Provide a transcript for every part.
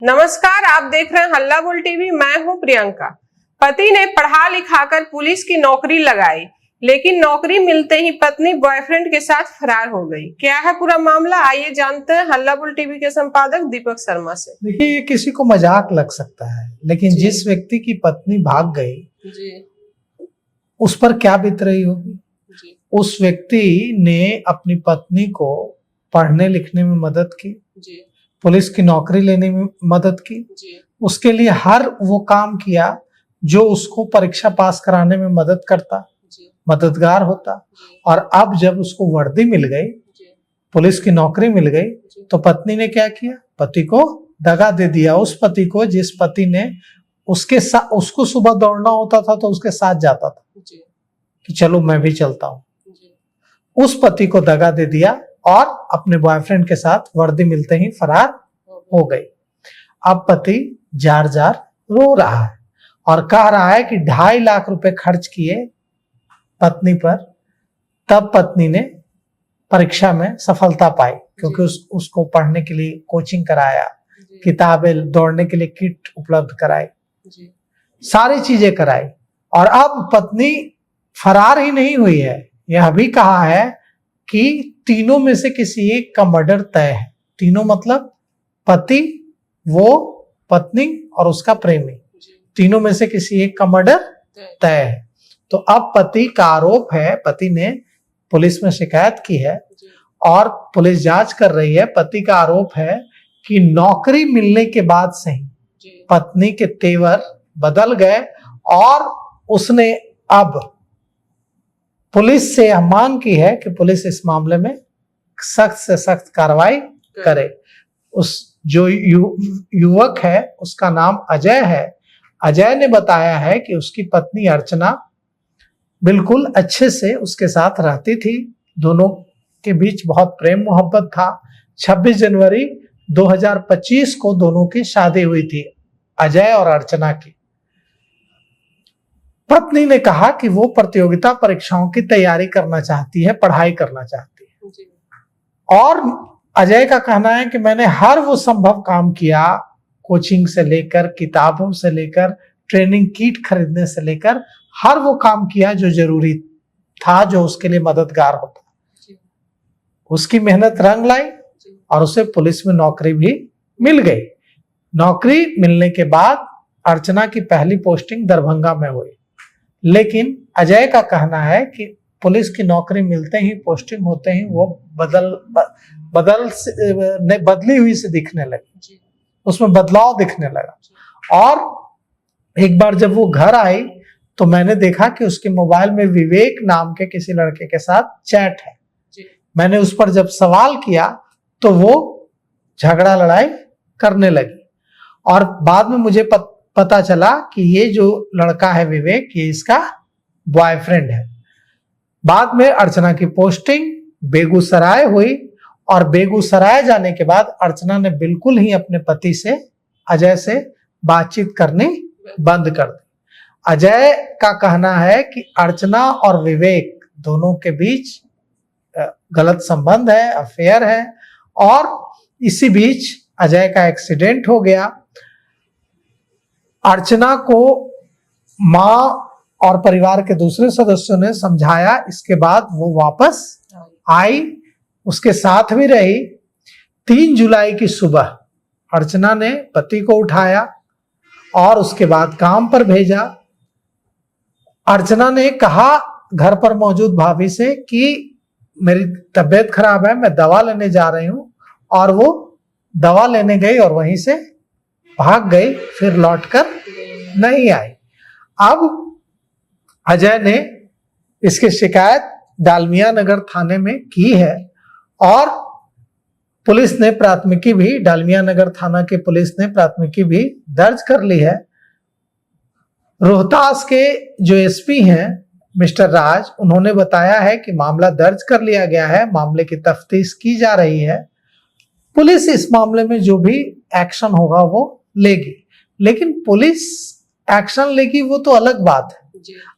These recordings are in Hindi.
नमस्कार, आप देख रहे हैं हल्ला बोल टीवी। मैं हूं प्रियंका। पति ने पढ़ा लिखाकर पुलिस की नौकरी लगाई, लेकिन नौकरी मिलते ही पत्नी बॉयफ्रेंड के साथ फरार हो गई। क्या है पूरा मामला, आइए जानते हैं हल्ला बोल टीवी के संपादक दीपक शर्मा से। देखिए, ये किसी को मजाक लग सकता है, लेकिन जिस व्यक्ति की पत्नी भाग गई जी, उस पर क्या बीत रही होगी। उस व्यक्ति ने अपनी पत्नी को पढ़ने लिखने में मदद की, जी, पुलिस की नौकरी लेने में मदद की, जी, उसके लिए हर वो काम किया जो उसको परीक्षा पास कराने में मदद करता, जी, मददगार होता। जी, और अब जब उसको वर्दी मिल गई, जी, पुलिस की नौकरी मिल गई, जी, तो पत्नी ने क्या किया? पति को दगा दे दिया। उस पति को जिस पति ने उसके साथ, उसको सुबह दौड़ना होता था तो उसके साथ जाता था जी, कि चलो मैं भी चलता हूं, जी, उस पति को दगा दे दिया और अपने बॉयफ्रेंड के साथ वर्दी मिलते ही फरार हो गई। अब पति जार जार रो रहा है और कह रहा है कि 2.5 लाख रुपए खर्च किए पत्नी पर, तब पत्नी ने परीक्षा में सफलता पाई, क्योंकि उसको पढ़ने के लिए कोचिंग कराया, किताबें, दौड़ने के लिए किट उपलब्ध कराई, सारी चीजें कराई। और अब पत्नी फरार ही नहीं हुई है, यह भी कहा है कि तीनों में से किसी एक का मर्डर तय है। तीनों मतलब पति, वो, पत्नी और उसका प्रेमी, तीनों में से किसी एक का मर्डर तय है। तो अब पति का आरोप है, पति ने पुलिस में शिकायत की है और पुलिस जांच कर रही है। पति का आरोप है कि नौकरी मिलने के बाद से ही पत्नी के तेवर बदल गए और उसने अब पुलिस से यह मांग की है कि पुलिस इस मामले में सख्त से सख्त कार्रवाई करे। उस जो युवक है उसका नाम अजय है। अजय ने बताया है कि उसकी पत्नी अर्चना बिल्कुल अच्छे से उसके साथ रहती थी, दोनों के बीच बहुत प्रेम मोहब्बत था। 26 जनवरी 2025 को दोनों की शादी हुई थी, अजय और अर्चना की। पत्नी ने कहा कि वो प्रतियोगिता परीक्षाओं की तैयारी करना चाहती है, पढ़ाई करना चाहती है। और अजय का कहना है कि मैंने हर वो संभव काम किया, कोचिंग से लेकर, किताबों से लेकर, ट्रेनिंग किट खरीदने से लेकर, हर वो काम किया जो जरूरी था, जो उसके लिए मददगार होता। उसकी मेहनत रंग लाई और उसे पुलिस में नौकरी भी मिल गई। नौकरी मिलने के बाद अर्चना की पहली पोस्टिंग दरभंगा में हुई, लेकिन अजय का कहना है कि पुलिस की नौकरी मिलते ही, पोस्टिंग होते ही वो बदली हुई से दिखने लगी, उसमें बदलाव दिखने लगा। और एक बार जब वो घर आई तो मैंने देखा कि उसके मोबाइल में विवेक नाम के किसी लड़के के साथ चैट है। मैंने उस पर जब सवाल किया तो वो झगड़ा लड़ाई करने लगी और बाद में मुझे पता चला कि ये जो लड़का है विवेक, ये इसका बॉयफ्रेंड है। बाद में अर्चना की पोस्टिंग बेगूसराय हुई और बेगूसराय जाने के बाद अर्चना ने बिल्कुल ही अपने पति से, अजय से बातचीत करनी बंद कर दी। अजय का कहना है कि अर्चना और विवेक दोनों के बीच गलत संबंध है, अफेयर है, और इसी बीच अजय का एक्सीडेंट हो गया। अर्चना को माँ और परिवार के दूसरे सदस्यों ने समझाया, इसके बाद वो वापस आई, उसके साथ भी रही। 3 जुलाई की सुबह अर्चना ने पति को उठाया और उसके बाद काम पर भेजा। अर्चना ने कहा घर पर मौजूद भाभी से कि मेरी तबीयत खराब है, मैं दवा लेने जा रही हूं, और वो दवा लेने गई और वहीं से भाग गई, फिर लौटकर नहीं आई। अब अजय ने इसकी शिकायत डालमिया नगर थाने में की है और पुलिस ने प्राथमिकी भी, डालमिया नगर थाना के पुलिस ने प्राथमिकी भी दर्ज कर ली है। रोहतास के जो एसपी हैं मिस्टर राज, उन्होंने बताया है कि मामला दर्ज कर लिया गया है, मामले की तफ्तीश की जा रही है। पुलिस इस मामले में जो भी एक्शन होगा वो लेगी, लेकिन पुलिस एक्शन लेगी वो तो अलग बात है।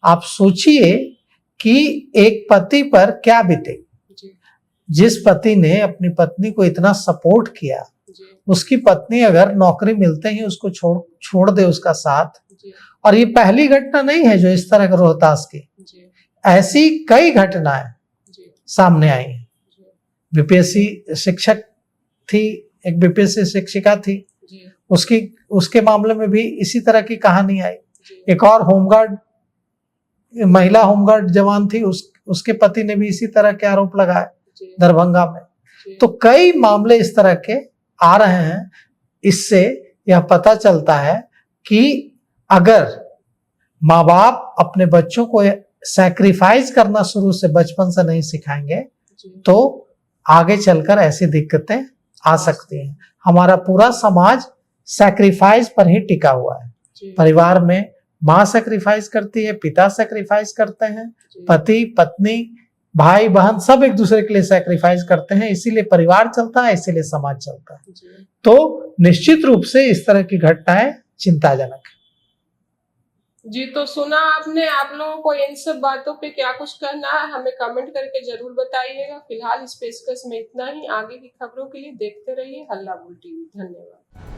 आप सोचिए कि एक पति पर क्या बीतेगी, जिस पति ने अपनी पत्नी को इतना सपोर्ट किया, जी उसकी पत्नी अगर नौकरी मिलते ही उसको छोड़ दे उसका साथ, जी और ये पहली घटना नहीं है जो इस तरह का रोहतास की, जी ऐसी कई घटनाएं जी सामने आई हैं। जी बीपीएससी शिक्षक थी, एक बीपीएससी शिक्षिका थी, जी उसके मामले में भी इसी तरह की कहानी आई। जी एक और होमगार्ड, महिला होमगार्ड जवान थी, उसके पति ने भी इसी तरह के आरोप लगाए जी दरभंगा में। जी तो कई मामले इस तरह के आ रहे हैं। इससे यह पता चलता है कि अगर माँ बाप अपने बच्चों को सैक्रिफाइस करना शुरू से बचपन से नहीं सिखाएंगे जी तो आगे चलकर ऐसी दिक्कतें आ सकती हैं। हमारा पूरा समाज सैक्रिफाइस पर ही टिका हुआ है। जी परिवार में माँ सैक्रिफाइस करती है, पिता सैक्रिफाइस करते हैं, जी पति पत्नी भाई बहन सब एक दूसरे के लिए सैक्रिफाइस करते हैं, इसीलिए परिवार चलता है, इसीलिए समाज चलता है। जी तो निश्चित रूप से इस तरह की घटनाएं चिंताजनक है। जी, तो सुना आपने। आप लोगों को इन सब बातों पे क्या कुछ कहना है हमें कमेंट करके जरूर बताइएगा। फिलहाल इस पेशकश में इतना ही। आगे की खबरों के लिए देखते रहिए हल्ला बोल टीवी। धन्यवाद।